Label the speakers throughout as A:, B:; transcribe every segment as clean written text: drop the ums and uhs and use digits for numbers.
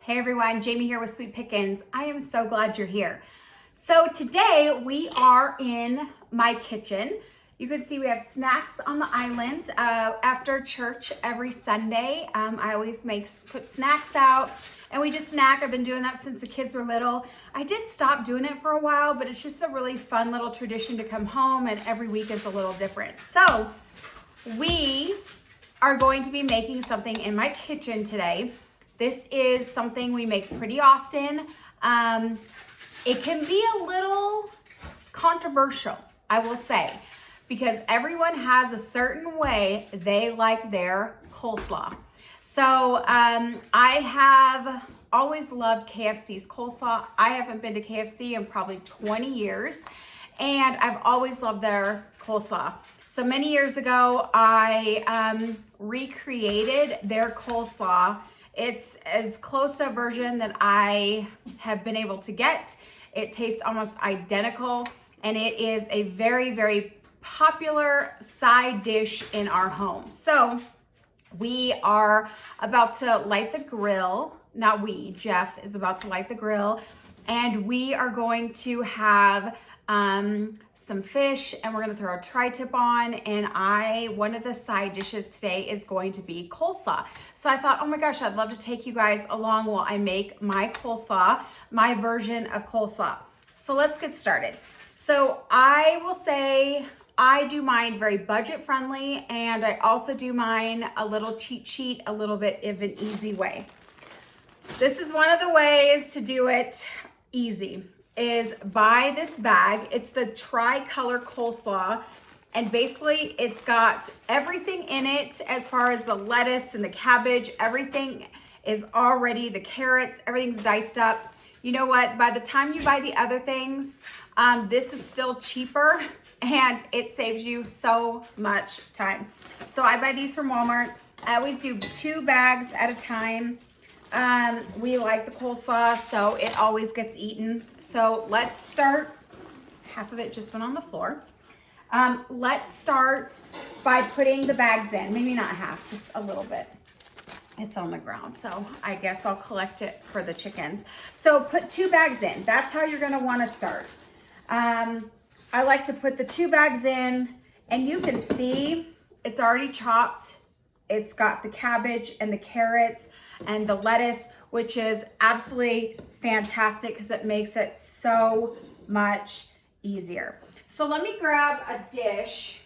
A: Hey everyone, Jamie here with Sweet Pickins. I am so glad you're here. So today we are in my kitchen. You can see we have snacks on the island. After church every Sunday, I always put snacks out and we just snack. I've been doing that since the kids were little. I did stop doing it for a while, but it's just a really fun little tradition to come home, and every week is a little different. So we are going to be making something in my kitchen today. This is something we make pretty often. It can be a little controversial, I will say, because everyone has a certain way they like their coleslaw. So I have always loved KFC's coleslaw. I haven't been to KFC in probably 20 years, and I've always loved their coleslaw. So many years ago, I recreated their coleslaw. It's as close to a version that I have been able to get. It tastes almost identical, and it is a very, very popular side dish in our home. So we are about to light the grill. Not we, Jeff is about to light the grill, and we are going to have some fish, and we're gonna throw a tri-tip on, and one of the side dishes today is going to be coleslaw. So I thought, oh my gosh, I'd love to take you guys along while I make my coleslaw, my version of coleslaw. So let's get started. So I will say I do mine very budget friendly, and I also do mine a little cheat sheet, a little bit of an easy way. This is one of the ways to do it easy, is buy this bag. It's the tri-color coleslaw, and basically it's got everything in it as far as the lettuce and the cabbage. Everything is already, the carrots, everything's diced up. You know what? By the time you buy the other things, this is still cheaper, and it saves you so much time. So I buy these from Walmart. I always do 2 bags at a time. We like the coleslaw, so it always gets eaten. So let's start. Half of it just went on the floor. Let's start by putting the bags in. Maybe not half, just a little bit. It's on the ground, so I guess I'll collect it for the chickens. So put 2 bags in. That's how you're gonna wanna start. I like to put the 2 bags in, and you can see it's already chopped. It's got the cabbage and the carrots and the lettuce, which is absolutely fantastic because it makes it so much easier. So let me grab a dish.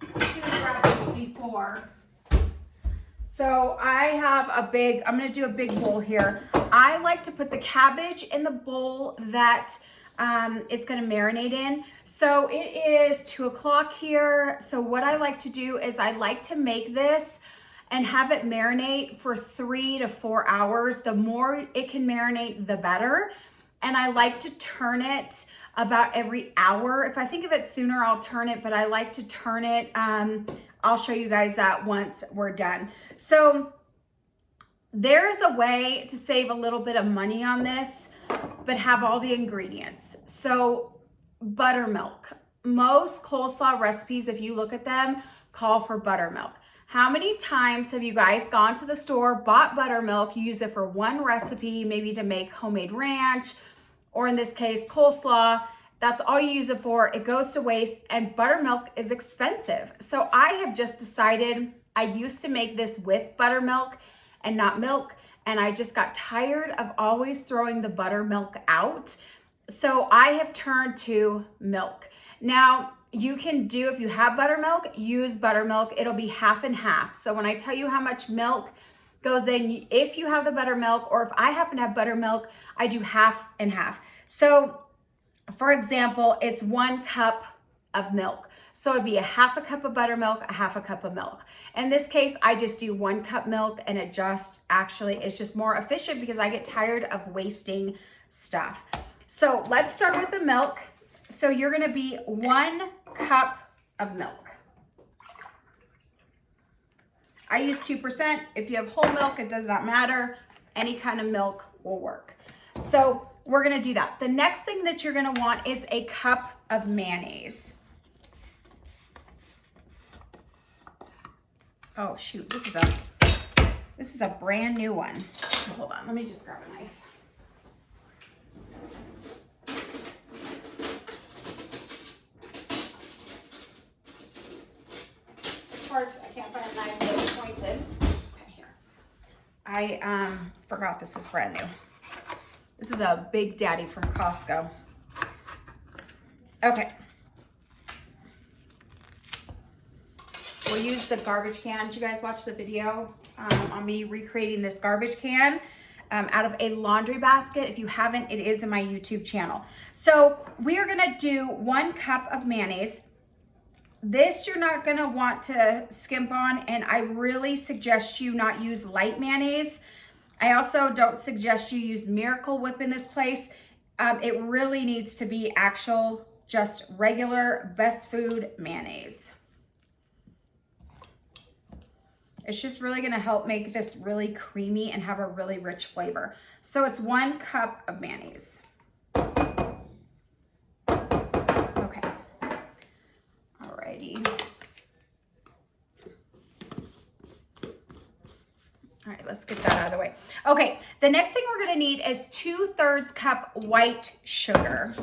A: I should have grabbed this before. So I have I'm gonna do a big bowl here. I like to put the cabbage in the bowl that it's gonna marinate in. So it is 2 o'clock here. So what I like to do is I like to make this and have it marinate for 3 to 4 hours. The more it can marinate, the better. And I like to turn it about every hour. If I think of it sooner, I'll turn it, but I like to turn it. I'll show you guys that once we're done. So there is a way to save a little bit of money on this, but have all the ingredients. So buttermilk. Most coleslaw recipes, if you look at them, call for buttermilk. How many times have you guys gone to the store, bought buttermilk, use it for one recipe, maybe to make homemade ranch, or in this case, coleslaw? That's all you use it for. It goes to waste, and buttermilk is expensive. So I have just decided, I used to make this with buttermilk and not milk, and I just got tired of always throwing the buttermilk out. So I have turned to milk. Now, you can do, if you have buttermilk, use buttermilk. It'll be half and half. So when I tell you how much milk goes in, if you have the buttermilk, or if I happen to have buttermilk, I do half and half. So for example, it's 1 cup of milk. So it'd be a half a cup of buttermilk, a half a cup of milk. In this case, I just do 1 cup milk, and it just actually is just more efficient because I get tired of wasting stuff. So let's start with the milk. So you're gonna be 1 cup of milk. I use 2%. If you have whole milk, it does not matter. Any kind of milk will work. So we're gonna do that. The next thing that you're gonna want is a cup of mayonnaise. Oh shoot, this is a brand new one. Hold on, let me just grab a knife. Of course, I can't find a knife that's pointed. Okay, here. I forgot this is brand new. This is a Big Daddy from Costco. Okay. We'll use the garbage can. Did you guys watch the video on me recreating this garbage can out of a laundry basket? If you haven't, it is in my YouTube channel. So we are gonna do 1 cup of mayonnaise. This you're not gonna want to skimp on, and I really suggest you not use light mayonnaise. I also don't suggest you use Miracle Whip in this place. It really needs to be actual, just regular Best Food mayonnaise. It's just really gonna help make this really creamy and have a really rich flavor. So it's 1 cup of mayonnaise. Okay, alrighty. All right, let's get that out of the way. Okay, the next thing we're gonna need is 2/3 cup white sugar.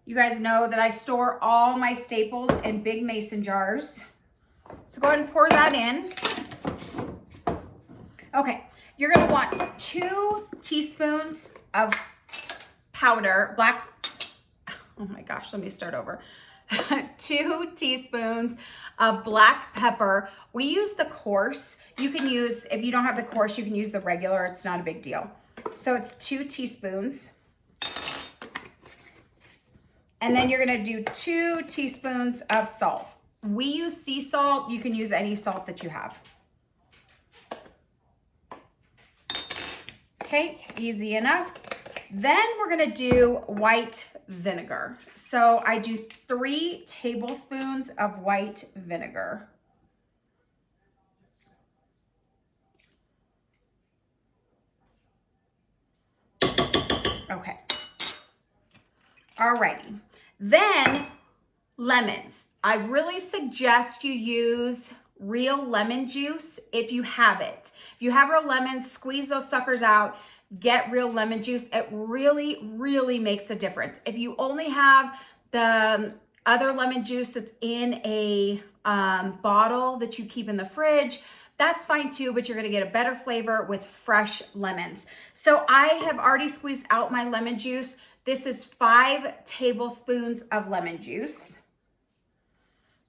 A: You guys know that I store all my staples in big mason jars. So go ahead and pour that in. Okay, you're gonna want 2 teaspoons of powder, oh my gosh, let me start over. 2 teaspoons of black pepper. We use the coarse. You can use, if you don't have the coarse, you can use the regular. It's not a big deal. So it's 2 teaspoons. And then you're gonna do 2 teaspoons of salt. We use sea salt. You can use any salt that you have. Okay, easy enough. Then we're gonna do white vinegar. So I do 3 tablespoons of white vinegar. Okay. Alrighty. Then lemons. I really suggest you use real lemon juice if you have it. If you have real lemons, squeeze those suckers out, get real lemon juice. It really, really makes a difference. If you only have the other lemon juice that's in a bottle that you keep in the fridge, that's fine too, but you're gonna get a better flavor with fresh lemons. So I have already squeezed out my lemon juice. This is 5 tablespoons of lemon juice.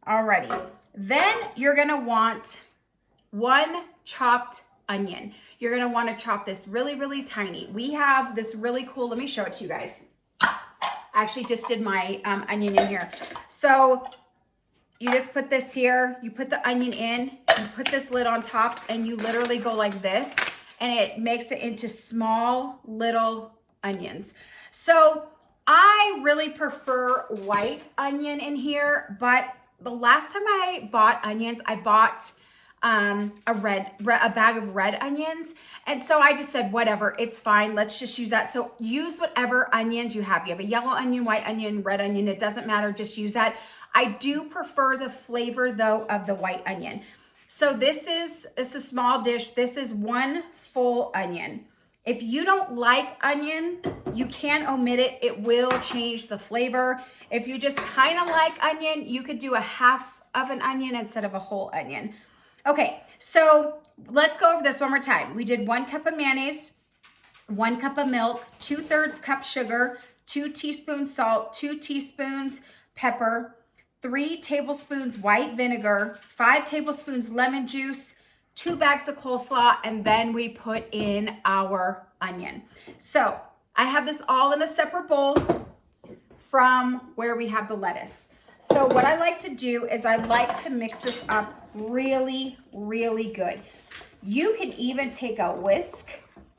A: Alrighty, then you're gonna want 1 chopped onion. You're gonna wanna chop this really, really tiny. We have this really cool, let me show it to you guys. I actually just did my onion in here. So you just put this here, you put the onion in, you put this lid on top, and you literally go like this, and it makes it into small little onions. So I really prefer white onion in here, but the last time I bought onions, I bought a bag of red onions. And so I just said, whatever, it's fine. Let's just use that. So use whatever onions you have. You have a yellow onion, white onion, red onion, it doesn't matter, just use that. I do prefer the flavor though of the white onion. So this is a small dish. This is 1 full onion. If you don't like onion, you can omit it. It will change the flavor. If you just kind of like onion, you could do a half of an onion instead of a whole onion. Okay, so let's go over this one more time. We did 1 cup of mayonnaise, 1 cup of milk, 2/3 cup sugar, 2 teaspoons salt, 2 teaspoons pepper, 3 tablespoons white vinegar, 5 tablespoons lemon juice, 2 bags of coleslaw, and then we put in our onion. So I have this all in a separate bowl from where we have the lettuce. So what I like to do is I like to mix this up really, really good. You can even take a whisk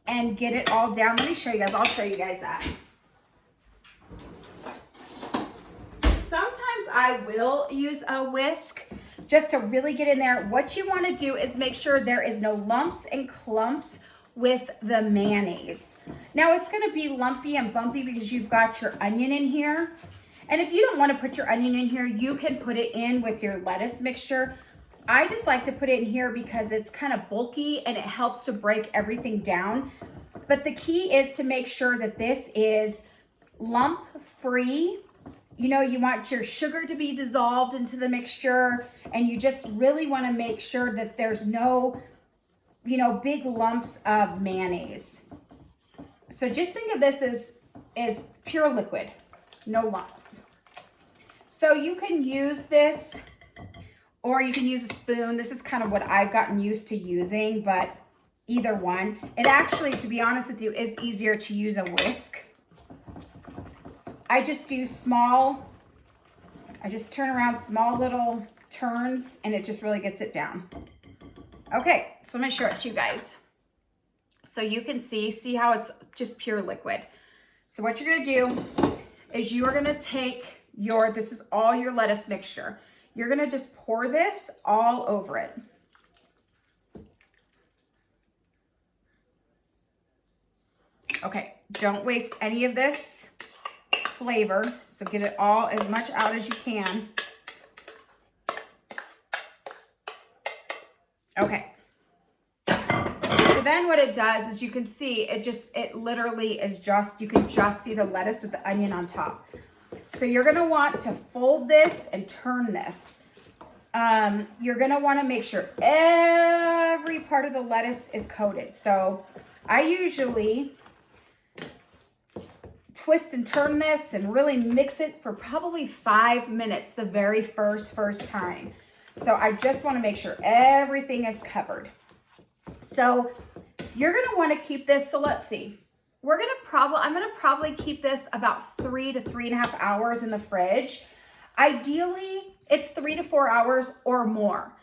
A: and get it all down. Let me show you guys. I'll show you guys that. Sometimes I will use a whisk just to really get in there. What you want to do is make sure there is no lumps and clumps with the mayonnaise. Now it's going to be lumpy and bumpy because you've got your onion in here. And if you don't want to put your onion in here, you can put it in with your lettuce mixture. I just like to put it in here because it's kind of bulky and it helps to break everything down. But the key is to make sure that this is lump free. You know, you want your sugar to be dissolved into the mixture, and you just really want to make sure that there's no, you know, big lumps of mayonnaise. So just think of this as pure liquid, no lumps. So you can use this, or you can use a spoon. This is kind of what I've gotten used to using, but either one. It actually, to be honest with you, is easier to use a whisk. I just do I just turn around small little turns, and it just really gets it down. Okay, so I'm gonna show it to you guys. So you can see how it's just pure liquid. So what you're gonna do is you are gonna take this is all your lettuce mixture. You're gonna just pour this all over it. Okay, don't waste any of this flavor, so get it all as much out as you can. Okay. So then what it does is you can see it literally is just, you can just see the lettuce with the onion on top. So you're gonna want to fold this and turn this. You're gonna wanna make sure every part of the lettuce is coated. So I usually twist and turn this and really mix it for probably 5 minutes the very first time. So I just want to make sure everything is covered. So you're going to want to keep this. So let's see. I'm going to probably keep this about 3 to 3.5 hours in the fridge. Ideally, it's 3 to 4 hours or more.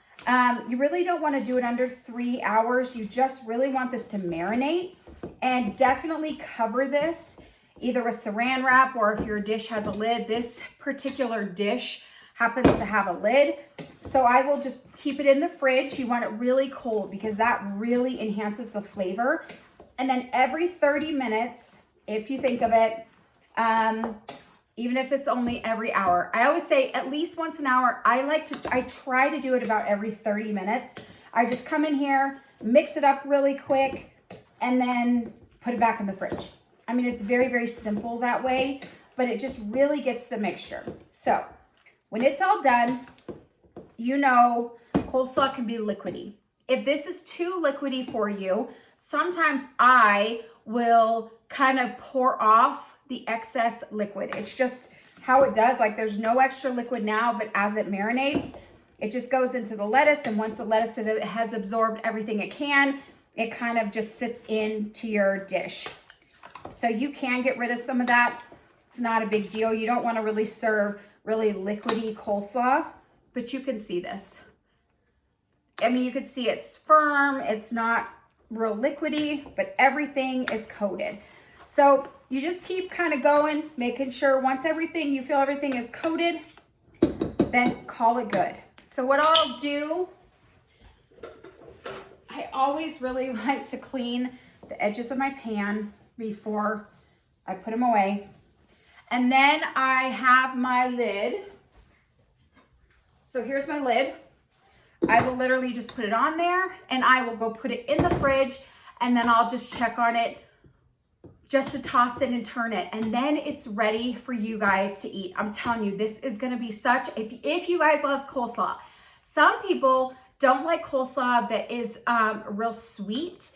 A: You really don't want to do it under 3 hours. You just really want this to marinate, and definitely cover this either with saran wrap, or if your dish has a lid. This particular dish happens to have a lid. So I will just keep it in the fridge. You want it really cold because that really enhances the flavor. And then every 30 minutes, if you think of it, even if it's only every hour, I always say at least once an hour. I try to do it about every 30 minutes. I just come in here, mix it up really quick, and then put it back in the fridge. I mean, it's very, very simple that way, but it just really gets the mixture. So when it's all done, you know, coleslaw can be liquidy. If this is too liquidy for you, sometimes I will kind of pour off the excess liquid. It's just how it does. Like, there's no extra liquid now, but as it marinates, it just goes into the lettuce. And once the lettuce has absorbed everything it can, it kind of just sits into your dish. So you can get rid of some of that. It's not a big deal. You don't want to really serve really liquidy coleslaw, but you can see this. I mean, you can see it's firm. It's not real liquidy, but everything is coated. So you just keep kind of going, making sure once you feel everything is coated, then call it good. So what I'll do, I always really like to clean the edges of my pan before I put them away. And then I have my lid. So here's my lid. I will literally just put it on there, and I will go put it in the fridge, and then I'll just check on it just to toss it and turn it. And then it's ready for you guys to eat. I'm telling you, this is gonna be if you guys love coleslaw. Some people don't like coleslaw that is real sweet.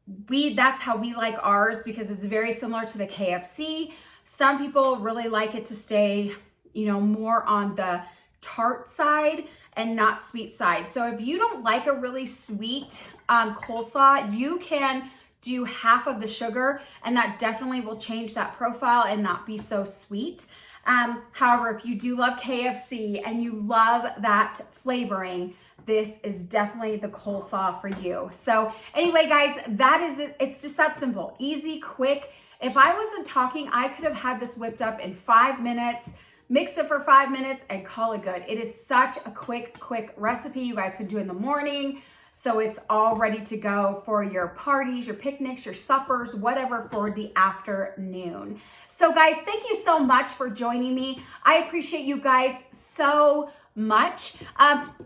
A: That's how we like ours because it's very similar to the KFC. Some people really like it to stay, you know, more on the tart side and not sweet side. So if you don't like a really sweet coleslaw, you can do half of the sugar, and that definitely will change that profile and not be so sweet. However, if you do love KFC and you love that flavoring, this is definitely the coleslaw for you. So anyway, guys, that is it. It's just that simple, easy, quick. If I wasn't talking, I could have had this whipped up in 5 minutes, mix it for 5 minutes, and call it good. It is such a quick recipe you guys can do in the morning, So it's all ready to go for your parties, your picnics, your suppers, whatever for the afternoon. So guys, thank you so much for joining me. I appreciate you guys so much.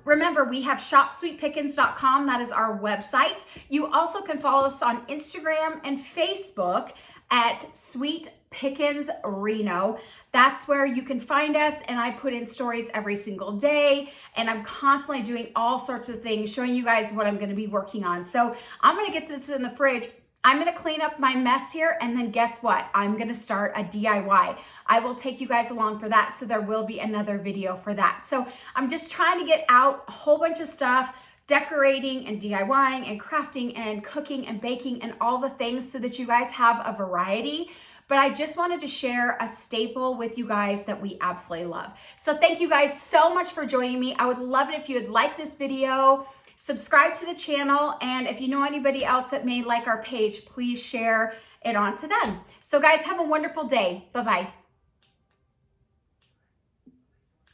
A: Remember, we have shopsweetpickens.com. That is our website. You also can follow us on Instagram and Facebook at Sweet Pickens Reno. That's where you can find us, and I put in stories every single day, and I'm constantly doing all sorts of things, showing you guys what I'm going to be working on. So I'm going to get this in the fridge. I'm going to clean up my mess here, and then guess what? I'm going to start a DIY. I will take you guys along for that, so there will be another video for that. So I'm just trying to get out a whole bunch of stuff, decorating and DIYing and crafting and cooking and baking and all the things so that you guys have a variety. But I just wanted to share a staple with you guys that we absolutely love. So thank you guys so much for joining me. I would love it if you would like this video, subscribe to the channel, and if you know anybody else that may like our page, please share it on to them. So guys, have a wonderful day. Bye-bye.